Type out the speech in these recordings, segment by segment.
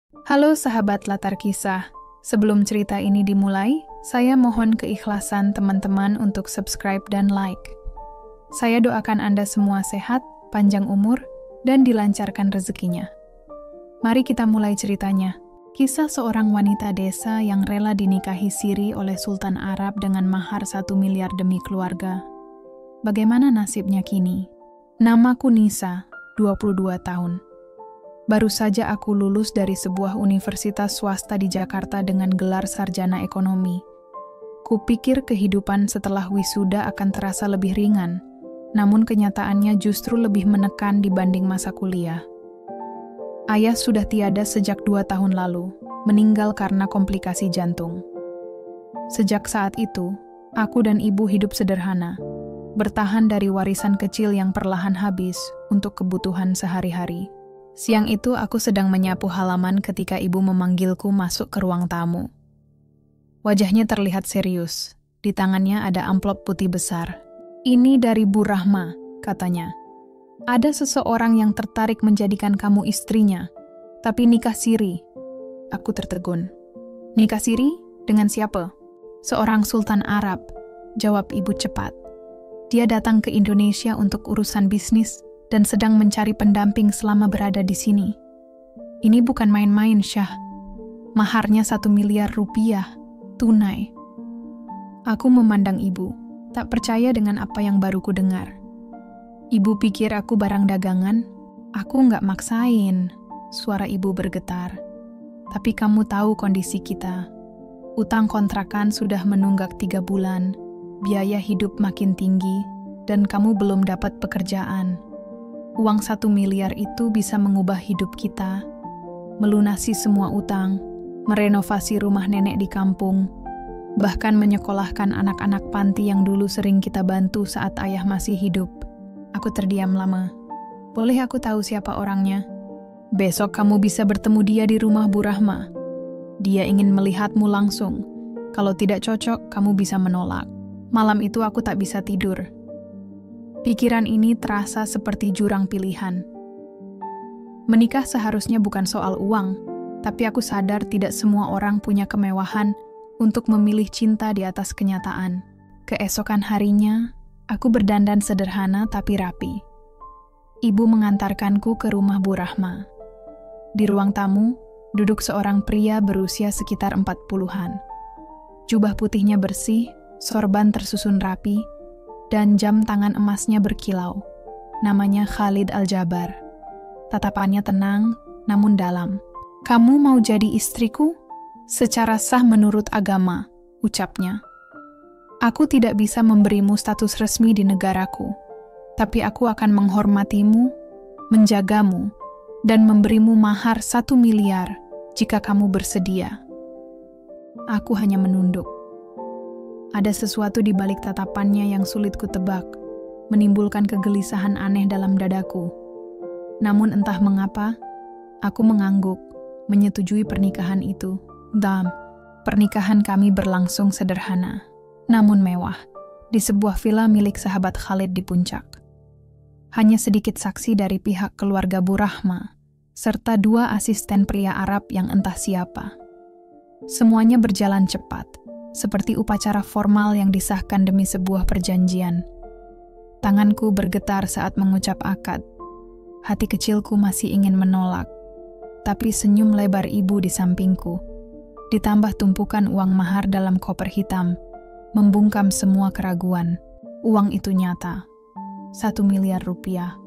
Halo sahabat latar kisah, sebelum cerita ini dimulai, saya mohon keikhlasan teman-teman untuk subscribe dan like. Saya doakan Anda semua sehat, panjang umur, dan dilancarkan rezekinya. Mari kita mulai ceritanya. Kisah seorang wanita desa yang rela dinikahi siri oleh Sultan Arab dengan mahar 1 miliar demi keluarga. Bagaimana nasibnya kini? Namaku Nisa, 22 tahun. Baru saja aku lulus dari sebuah universitas swasta di Jakarta dengan gelar sarjana ekonomi. Kupikir kehidupan setelah wisuda akan terasa lebih ringan, namun kenyataannya justru lebih menekan dibanding masa kuliah. Ayah sudah tiada sejak 2 tahun lalu, meninggal karena komplikasi jantung. Sejak saat itu, aku dan ibu hidup sederhana, bertahan dari warisan kecil yang perlahan habis untuk kebutuhan sehari-hari. Siang itu aku sedang menyapu halaman ketika ibu memanggilku masuk ke ruang tamu. Wajahnya terlihat serius. Di tangannya ada amplop putih besar. "Ini dari Bu Rahma," katanya. "Ada seseorang yang tertarik menjadikan kamu istrinya, tapi nikah siri." Aku tertegun. "Nikah siri? Dengan siapa?" "Seorang Sultan Arab," jawab ibu cepat. "Dia datang ke Indonesia untuk urusan bisnis dan sedang mencari pendamping selama berada di sini. Ini bukan main-main, Syah. Maharnya 1 miliar rupiah, tunai." Aku memandang ibu, tak percaya dengan apa yang baru ku dengar. "Ibu pikir aku barang dagangan? Aku nggak maksain," suara ibu bergetar. "Tapi kamu tahu kondisi kita. Utang kontrakan sudah menunggak 3 bulan, biaya hidup makin tinggi, dan kamu belum dapat pekerjaan. Uang 1 miliar itu bisa mengubah hidup kita, melunasi semua utang, merenovasi rumah nenek di kampung, bahkan menyekolahkan anak-anak panti yang dulu sering kita bantu saat ayah masih hidup." Aku terdiam lama. "Boleh aku tahu siapa orangnya?" "Besok kamu bisa bertemu dia di rumah Bu Rahma. Dia ingin melihatmu langsung. Kalau tidak cocok, kamu bisa menolak." Malam itu aku tak bisa tidur. Pikiran ini terasa seperti jurang pilihan. Menikah seharusnya bukan soal uang, tapi aku sadar tidak semua orang punya kemewahan untuk memilih cinta di atas kenyataan. Keesokan harinya, aku berdandan sederhana tapi rapi. Ibu mengantarkanku ke rumah Bu Rahma. Di ruang tamu, duduk seorang pria berusia sekitar 40-an. Jubah putihnya bersih, sorban tersusun rapi, dan jam tangan emasnya berkilau. Namanya Khalid Al-Jabar. Tatapannya tenang, namun dalam. "Kamu mau jadi istriku? Secara sah menurut agama," ucapnya. "Aku tidak bisa memberimu status resmi di negaraku, tapi aku akan menghormatimu, menjagamu, dan memberimu mahar 1 miliar jika kamu bersedia." Aku hanya menunduk. Ada sesuatu di balik tatapannya yang sulit kutebak, menimbulkan kegelisahan aneh dalam dadaku. Namun entah mengapa, aku mengangguk, menyetujui pernikahan itu. Pernikahan kami berlangsung sederhana, namun mewah, di sebuah villa milik sahabat Khalid di puncak. Hanya sedikit saksi dari pihak keluarga Bu Rahma, serta 2 asisten pria Arab yang entah siapa. Semuanya berjalan cepat, seperti upacara formal yang disahkan demi sebuah perjanjian. Tanganku bergetar saat mengucap akad. Hati kecilku masih ingin menolak, tapi senyum lebar ibu di sampingku, ditambah tumpukan uang mahar dalam koper hitam, membungkam semua keraguan. Uang itu nyata, 1 miliar rupiah.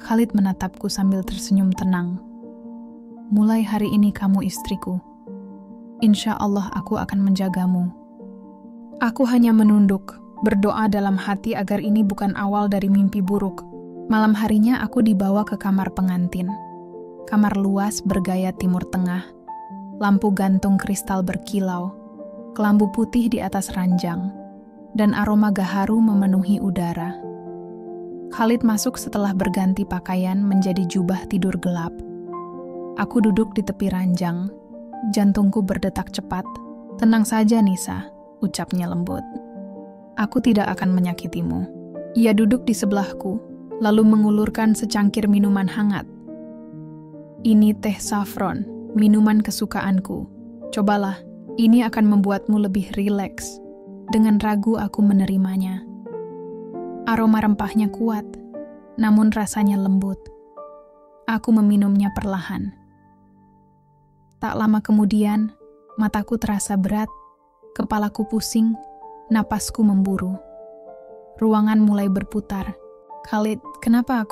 Khalid menatapku sambil tersenyum tenang. "Mulai hari ini kamu istriku. Insya Allah aku akan menjagamu." Aku hanya menunduk, berdoa dalam hati agar ini bukan awal dari mimpi buruk. Malam harinya aku dibawa ke kamar pengantin. Kamar luas bergaya Timur Tengah, lampu gantung kristal berkilau, kelambu putih di atas ranjang, dan aroma gaharu memenuhi udara. Khalid masuk setelah berganti pakaian menjadi jubah tidur gelap. Aku duduk di tepi ranjang. Jantungku berdetak cepat. "Tenang saja, Nisa," ucapnya lembut. "Aku tidak akan menyakitimu." Ia duduk di sebelahku, lalu mengulurkan secangkir minuman hangat. "Ini teh saffron," Minuman kesukaanku. Cobalah, ini akan membuatmu lebih rileks. Dengan ragu aku menerimanya. Aroma rempahnya kuat, namun rasanya lembut. Aku meminumnya perlahan. Tak lama kemudian, mataku terasa berat, kepalaku pusing, napasku memburu. Ruangan mulai berputar. Khalid, kenapa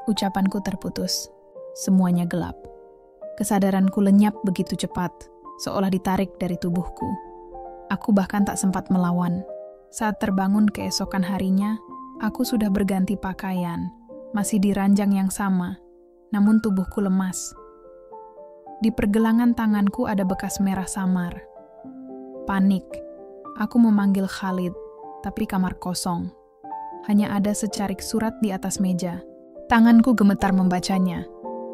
ucapanku terputus. Semuanya gelap. Kesadaranku lenyap begitu cepat, seolah ditarik dari tubuhku. Aku bahkan tak sempat melawan. Saat terbangun keesokan harinya, aku sudah berganti pakaian, masih di ranjang yang sama, namun tubuhku lemas. Di pergelangan tanganku ada bekas merah samar. Panik. Aku memanggil Khalid, tapi kamar kosong. Hanya ada secarik surat di atas meja. Tanganku gemetar membacanya.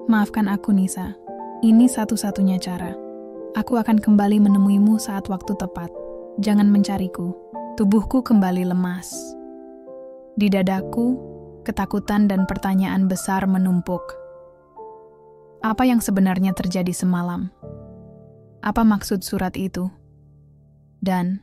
Maafkan aku, Nisa. Ini satu-satunya cara. Aku akan kembali menemuimu saat waktu tepat. Jangan mencariku. Tubuhku kembali lemas. Di dadaku, ketakutan dan pertanyaan besar menumpuk. Apa yang sebenarnya terjadi semalam? Apa maksud surat itu? Dan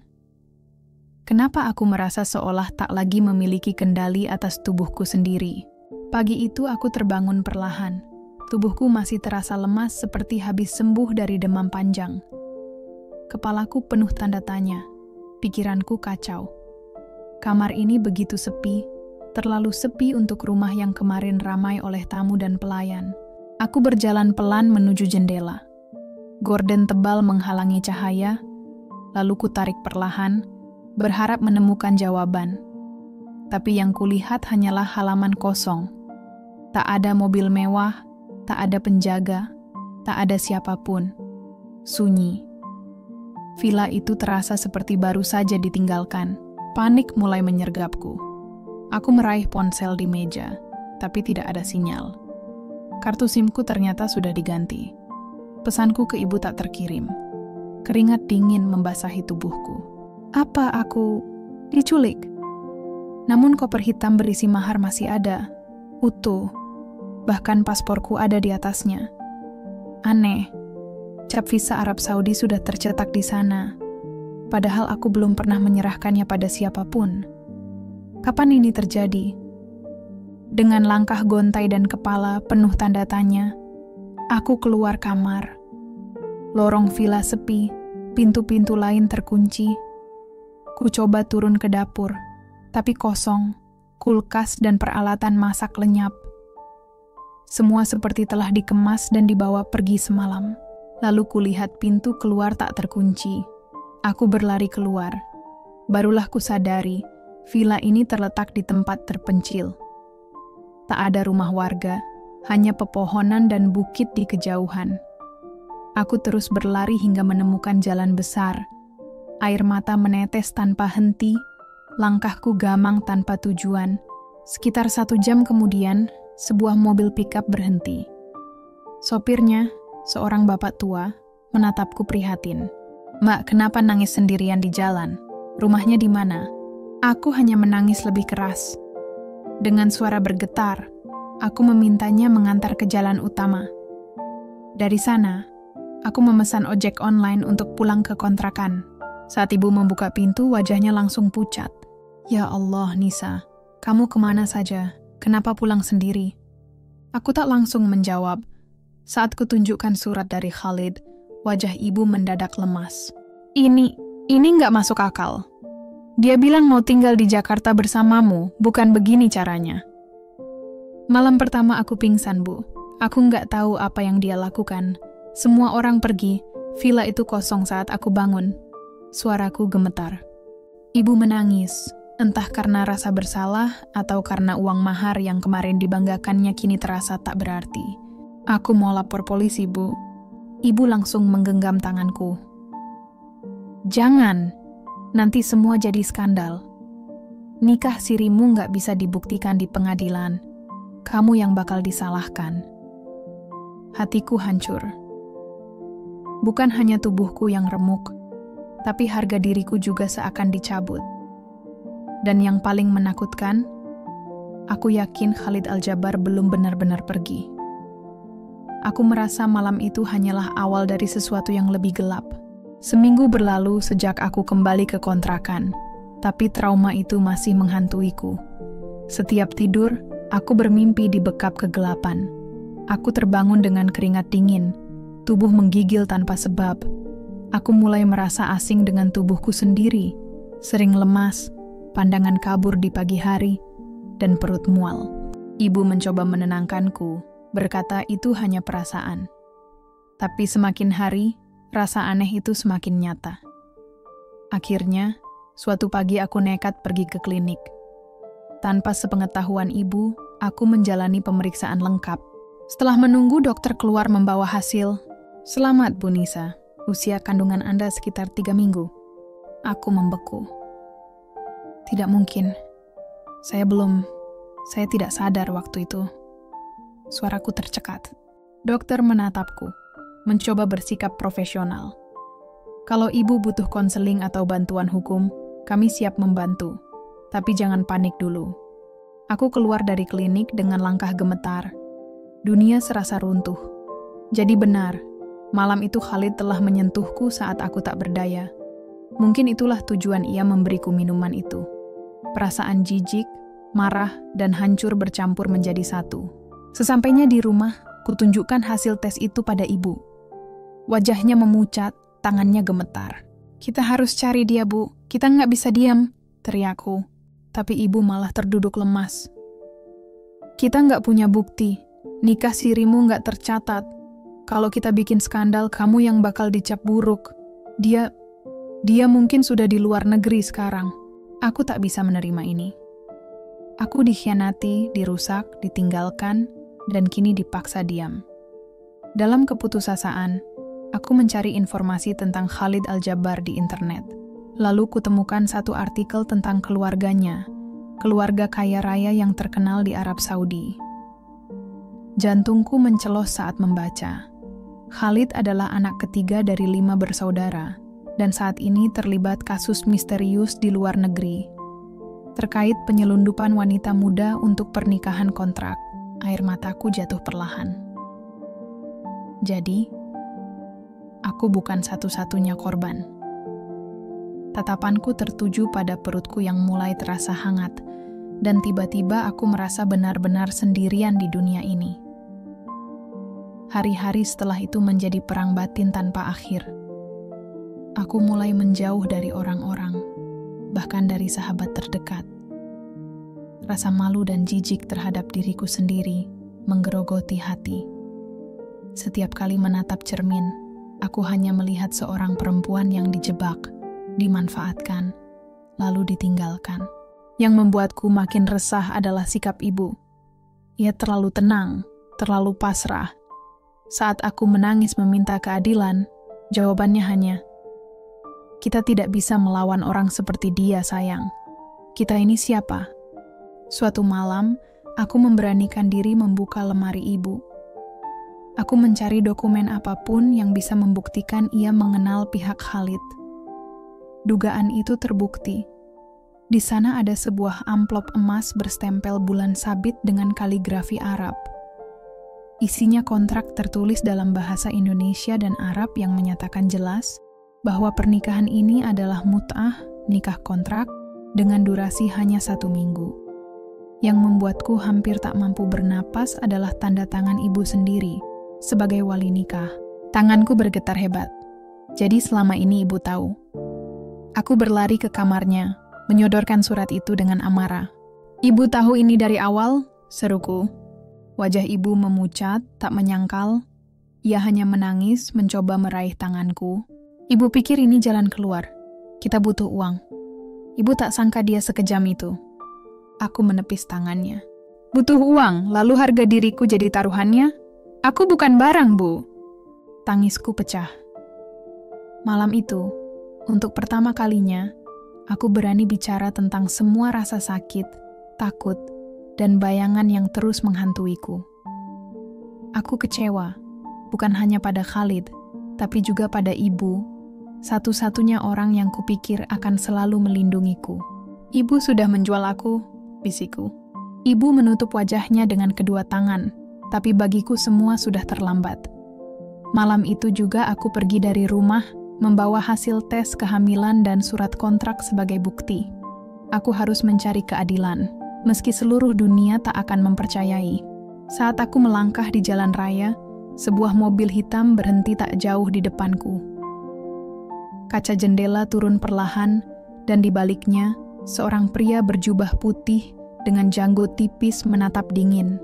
kenapa aku merasa seolah tak lagi memiliki kendali atas tubuhku sendiri? Pagi itu aku terbangun perlahan. Tubuhku masih terasa lemas seperti habis sembuh dari demam panjang. Kepalaku penuh tanda tanya. Pikiranku kacau. Kamar ini begitu sepi, terlalu sepi untuk rumah yang kemarin ramai oleh tamu dan pelayan. Aku berjalan pelan menuju jendela. Gorden tebal menghalangi cahaya, lalu kutarik perlahan, berharap menemukan jawaban. Tapi yang kulihat hanyalah halaman kosong. Tak ada mobil mewah, tak ada penjaga, tak ada siapapun. Sunyi. Villa itu terasa seperti baru saja ditinggalkan. Panik mulai menyergapku. Aku meraih ponsel di meja, tapi tidak ada sinyal. Kartu SIM-ku ternyata sudah diganti. Pesanku ke ibu tak terkirim. Keringat dingin membasahi tubuhku. Apa aku diculik? Namun koper hitam berisi mahar masih ada, utuh. Bahkan pasporku ada di atasnya. Aneh, cap visa Arab Saudi sudah tercetak di sana. Padahal aku belum pernah menyerahkannya pada siapapun. Kapan ini terjadi? Dengan langkah gontai dan kepala penuh tanda tanya, aku keluar kamar. Lorong villa sepi, pintu-pintu lain terkunci. Ku coba turun ke dapur, tapi kosong, kulkas dan peralatan masak lenyap. Semua seperti telah dikemas dan dibawa pergi semalam. Lalu kulihat pintu keluar tak terkunci. Aku berlari keluar. Barulah kusadari, villa ini terletak di tempat terpencil. Tak ada rumah warga, hanya pepohonan dan bukit di kejauhan. Aku terus berlari hingga menemukan jalan besar. Air mata menetes tanpa henti, langkahku gamang tanpa tujuan. Sekitar 1 jam kemudian, sebuah mobil pickup berhenti. Sopirnya, seorang bapak tua, menatapku prihatin. Mbak, kenapa nangis sendirian di jalan? Rumahnya di mana? Aku hanya menangis lebih keras. Dengan suara bergetar, aku memintanya mengantar ke jalan utama. Dari sana, aku memesan ojek online untuk pulang ke kontrakan. Saat ibu membuka pintu, wajahnya langsung pucat. Ya Allah, Nisa, kamu kemana saja? Kenapa pulang sendiri? Aku tak langsung menjawab. Saat kutunjukkan surat dari Khalid, wajah ibu mendadak lemas. Ini nggak masuk akal. Dia bilang mau tinggal di Jakarta bersamamu, bukan begini caranya. Malam pertama aku pingsan, Bu. Aku nggak tahu apa yang dia lakukan. Semua orang pergi, villa itu kosong saat aku bangun. Suaraku gemetar. Ibu menangis, entah karena rasa bersalah atau karena uang mahar yang kemarin dibanggakannya kini terasa tak berarti. Aku mau lapor polisi, Bu. Ibu langsung menggenggam tanganku. Jangan, nanti semua jadi skandal. Nikah sirimu nggak bisa dibuktikan di pengadilan. Kamu yang bakal disalahkan. Hatiku hancur. Bukan hanya tubuhku yang remuk, tapi harga diriku juga seakan dicabut. Dan yang paling menakutkan, aku yakin Khalid Al-Jabbar belum benar-benar pergi. Aku merasa malam itu hanyalah awal dari sesuatu yang lebih gelap. Seminggu berlalu sejak aku kembali ke kontrakan, tapi trauma itu masih menghantuiku. Setiap tidur, aku bermimpi dibekap kegelapan. Aku terbangun dengan keringat dingin, tubuh menggigil tanpa sebab. Aku mulai merasa asing dengan tubuhku sendiri, sering lemas, pandangan kabur di pagi hari, dan perut mual. Ibu mencoba menenangkanku, berkata itu hanya perasaan. Tapi semakin hari, rasa aneh itu semakin nyata. Akhirnya, suatu pagi aku nekat pergi ke klinik. Tanpa sepengetahuan ibu, aku menjalani pemeriksaan lengkap. Setelah menunggu dokter keluar membawa hasil, "Selamat Bu Nisa, usia kandungan Anda sekitar 3 minggu. Aku membeku. Tidak mungkin. Saya tidak sadar waktu itu. Suaraku tercekat. Dokter menatapku, mencoba bersikap profesional. Kalau ibu butuh konseling atau bantuan hukum, kami siap membantu. Tapi jangan panik dulu. Aku keluar dari klinik dengan langkah gemetar. Dunia serasa runtuh. Jadi benar, malam itu Khalid telah menyentuhku saat aku tak berdaya. Mungkin itulah tujuan ia memberiku minuman itu. Perasaan jijik, marah, dan hancur bercampur menjadi satu. Sesampainya di rumah, kutunjukkan hasil tes itu pada ibu. Wajahnya memucat, tangannya gemetar. "Kita harus cari dia, Bu. Kita nggak bisa diam," teriakku. Tapi ibu malah terduduk lemas. "Kita nggak punya bukti. Nikah sirimu nggak tercatat. Kalau kita bikin skandal, kamu yang bakal dicap buruk. Dia mungkin sudah di luar negeri sekarang." Aku tak bisa menerima ini. Aku dikhianati, dirusak, ditinggalkan, dan kini dipaksa diam. Dalam keputusasaan, aku mencari informasi tentang Khalid Al-Jabbar di internet. Lalu kutemukan satu artikel tentang keluarganya, keluarga kaya raya yang terkenal di Arab Saudi. Jantungku mencelos saat membaca. Khalid adalah anak ketiga dari 5 bersaudara, dan saat ini terlibat kasus misterius di luar negeri, terkait penyelundupan wanita muda untuk pernikahan kontrak. Air mataku jatuh perlahan. Jadi, aku bukan satu-satunya korban. Tatapanku tertuju pada perutku yang mulai terasa hangat, dan tiba-tiba aku merasa benar-benar sendirian di dunia ini. Hari-hari setelah itu menjadi perang batin tanpa akhir. Aku mulai menjauh dari orang-orang, bahkan dari sahabat terdekat. Rasa malu dan jijik terhadap diriku sendiri menggerogoti hati. Setiap kali menatap cermin, aku hanya melihat seorang perempuan yang dijebak, dimanfaatkan, lalu ditinggalkan. Yang membuatku makin resah adalah sikap ibu. Ia terlalu tenang, terlalu pasrah. Saat aku menangis meminta keadilan, jawabannya hanya, "Kita tidak bisa melawan orang seperti dia, sayang. Kita ini siapa?" Suatu malam, aku memberanikan diri membuka lemari ibu. Aku mencari dokumen apapun yang bisa membuktikan ia mengenal pihak Khalid. Dugaan itu terbukti. Di sana ada sebuah amplop emas berstempel bulan sabit dengan kaligrafi Arab. Isinya kontrak tertulis dalam bahasa Indonesia dan Arab yang menyatakan jelas bahwa pernikahan ini adalah mut'ah, nikah kontrak, dengan durasi hanya 1 minggu. Yang membuatku hampir tak mampu bernapas adalah tanda tangan ibu sendiri sebagai wali nikah. Tanganku bergetar hebat. Jadi selama ini ibu tahu. Aku berlari ke kamarnya, menyodorkan surat itu dengan amarah. "Ibu tahu ini dari awal?" seruku. Wajah ibu memucat, tak menyangkal. Ia hanya menangis, mencoba meraih tanganku. "Ibu pikir ini jalan keluar. Kita butuh uang." Ibu tak sangka dia sekejam itu. Aku menepis tangannya. "Butuh uang, lalu harga diriku jadi taruhannya? Aku bukan barang, Bu." Tangisku pecah. Malam itu, untuk pertama kalinya, aku berani bicara tentang semua rasa sakit, takut, dan bayangan yang terus menghantuiku. Aku kecewa, bukan hanya pada Khalid, tapi juga pada ibu, satu-satunya orang yang kupikir akan selalu melindungiku. "Ibu sudah menjual aku," bisikku. Ibu menutup wajahnya dengan kedua tangan, Tapi bagiku semua sudah terlambat. Malam itu juga aku pergi dari rumah, membawa hasil tes kehamilan dan surat kontrak sebagai bukti. Aku harus mencari keadilan, meski seluruh dunia tak akan mempercayai. Saat aku melangkah di jalan raya, sebuah mobil hitam berhenti tak jauh di depanku. Kaca jendela turun perlahan, dan di baliknya, seorang pria berjubah putih dengan janggut tipis menatap dingin.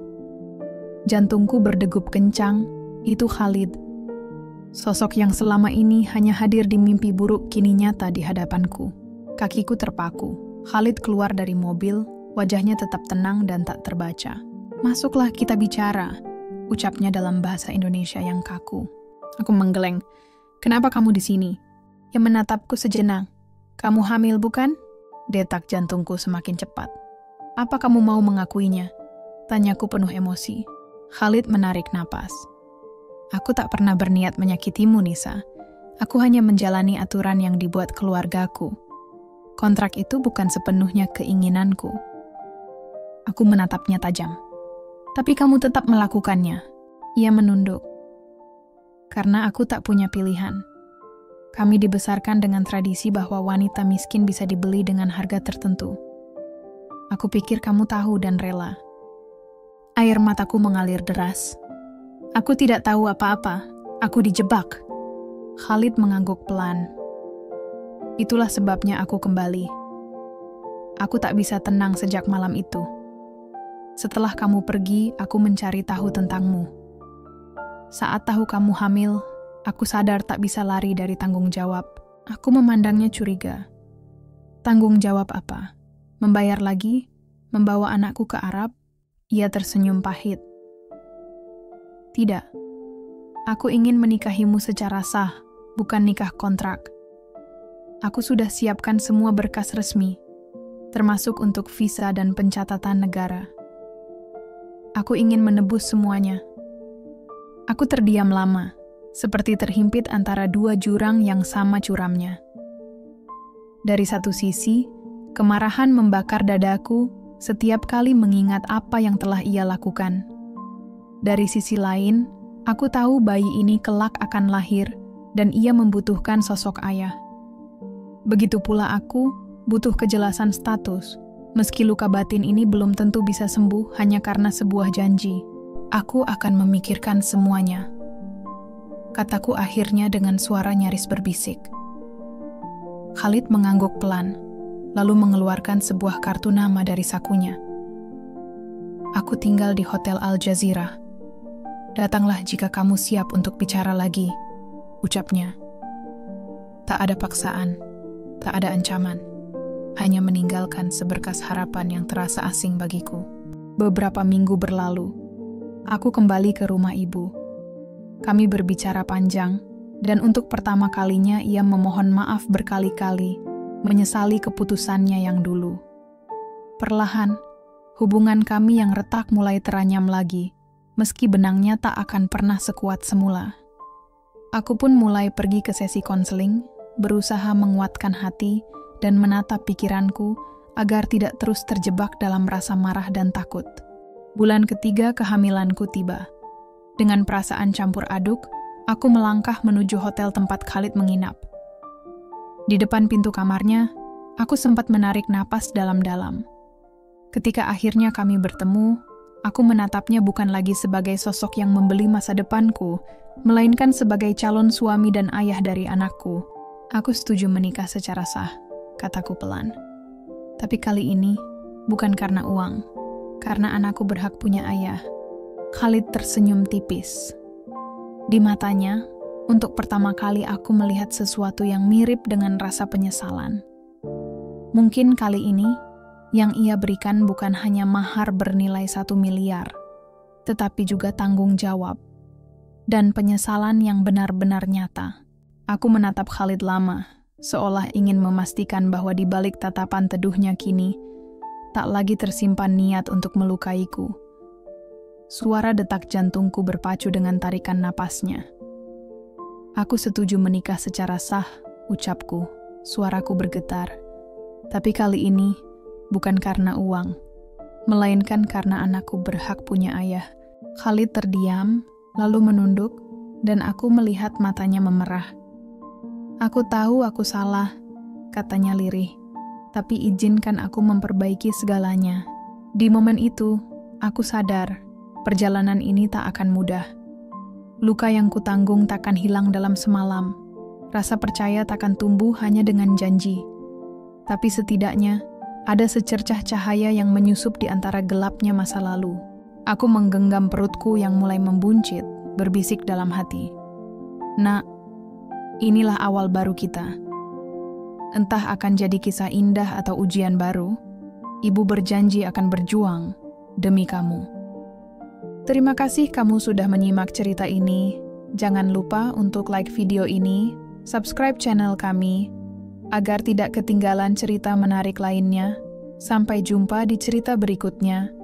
Jantungku berdegup kencang, itu Khalid. Sosok yang selama ini hanya hadir di mimpi buruk kini nyata di hadapanku. Kakiku terpaku. Khalid keluar dari mobil, wajahnya tetap tenang dan tak terbaca. "Masuklah, kita bicara," ucapnya dalam bahasa Indonesia yang kaku. Aku menggeleng. "Kenapa kamu di sini?" Ia menatapku sejenak. "Kamu hamil, bukan?" Detak jantungku semakin cepat. "Apa kamu mau mengakuinya?" Tanyaku penuh emosi. Khalid menarik napas. "Aku tak pernah berniat menyakitimu, Nisa. Aku hanya menjalani aturan yang dibuat keluargaku. Kontrak itu bukan sepenuhnya keinginanku." Aku menatapnya tajam. "Tapi kamu tetap melakukannya." Ia menunduk. "Karena aku tak punya pilihan. Kami dibesarkan dengan tradisi bahwa wanita miskin bisa dibeli dengan harga tertentu. Aku pikir kamu tahu dan rela." Air mataku mengalir deras. "Aku tidak tahu apa-apa. Aku dijebak." Khalid mengangguk pelan. "Itulah sebabnya aku kembali. Aku tak bisa tenang sejak malam itu. Setelah kamu pergi, aku mencari tahu tentangmu. Saat tahu kamu hamil, aku sadar tak bisa lari dari tanggung jawab." Aku memandangnya curiga. "Tanggung jawab apa? Membayar lagi? Membawa anakku ke Arab?" Ia tersenyum pahit. "Tidak. Aku ingin menikahimu secara sah, bukan nikah kontrak. Aku sudah siapkan semua berkas resmi, termasuk untuk visa dan pencatatan negara. Aku ingin menebus semuanya." Aku terdiam lama, seperti terhimpit antara dua jurang yang sama curamnya. Dari satu sisi, kemarahan membakar dadaku setiap kali mengingat apa yang telah ia lakukan. Dari sisi lain, aku tahu bayi ini kelak akan lahir dan ia membutuhkan sosok ayah. Begitu pula aku butuh kejelasan status, meski luka batin ini belum tentu bisa sembuh hanya karena sebuah janji. "Aku akan memikirkan semuanya," kataku akhirnya dengan suara nyaris berbisik. Khalid mengangguk pelan, lalu mengeluarkan sebuah kartu nama dari sakunya. "Aku tinggal di Hotel Al Jazeera. Datanglah jika kamu siap untuk bicara lagi," ucapnya. Tak ada paksaan, tak ada ancaman, hanya meninggalkan seberkas harapan yang terasa asing bagiku. Beberapa minggu berlalu, aku kembali ke rumah ibu. Kami berbicara panjang, dan untuk pertama kalinya ia memohon maaf berkali-kali, menyesali keputusannya yang dulu. Perlahan, hubungan kami yang retak mulai teranyam lagi, meski benangnya tak akan pernah sekuat semula. Aku pun mulai pergi ke sesi konseling, berusaha menguatkan hati dan menatap pikiranku agar tidak terus terjebak dalam rasa marah dan takut. Bulan ketiga kehamilanku tiba. Dengan perasaan campur aduk, aku melangkah menuju hotel tempat Khalid menginap. Di depan pintu kamarnya, aku sempat menarik napas dalam-dalam. Ketika akhirnya kami bertemu, aku menatapnya bukan lagi sebagai sosok yang membeli masa depanku, melainkan sebagai calon suami dan ayah dari anakku. "Aku setuju menikah secara sah," kataku pelan. "Tapi kali ini, bukan karena uang, karena anakku berhak punya ayah." Khalid tersenyum tipis. Di matanya, untuk pertama kali aku melihat sesuatu yang mirip dengan rasa penyesalan. Mungkin kali ini, yang ia berikan bukan hanya mahar bernilai 1 miliar, tetapi juga tanggung jawab dan penyesalan yang benar-benar nyata. Aku menatap Khalid lama, seolah ingin memastikan bahwa di balik tatapan teduhnya kini, tak lagi tersimpan niat untuk melukaiku. Suara detak jantungku berpacu dengan tarikan napasnya. "Aku setuju menikah secara sah," ucapku. Suaraku bergetar. "Tapi kali ini, bukan karena uang, melainkan karena anakku berhak punya ayah." Khalid terdiam, lalu menunduk, dan aku melihat matanya memerah. "Aku tahu aku salah," katanya lirih. "Tapi izinkan aku memperbaiki segalanya." Di momen itu, aku sadar, perjalanan ini tak akan mudah. Luka yang kutanggung takkan hilang dalam semalam. Rasa percaya takkan tumbuh hanya dengan janji. Tapi setidaknya, ada secercah cahaya yang menyusup di antara gelapnya masa lalu. Aku menggenggam perutku yang mulai membuncit, berbisik dalam hati. "Nak, inilah awal baru kita. Entah akan jadi kisah indah atau ujian baru, Ibu berjanji akan berjuang demi kamu." Terima kasih kamu sudah menyimak cerita ini. Jangan lupa untuk like video ini, subscribe channel kami, agar tidak ketinggalan cerita menarik lainnya. Sampai jumpa di cerita berikutnya.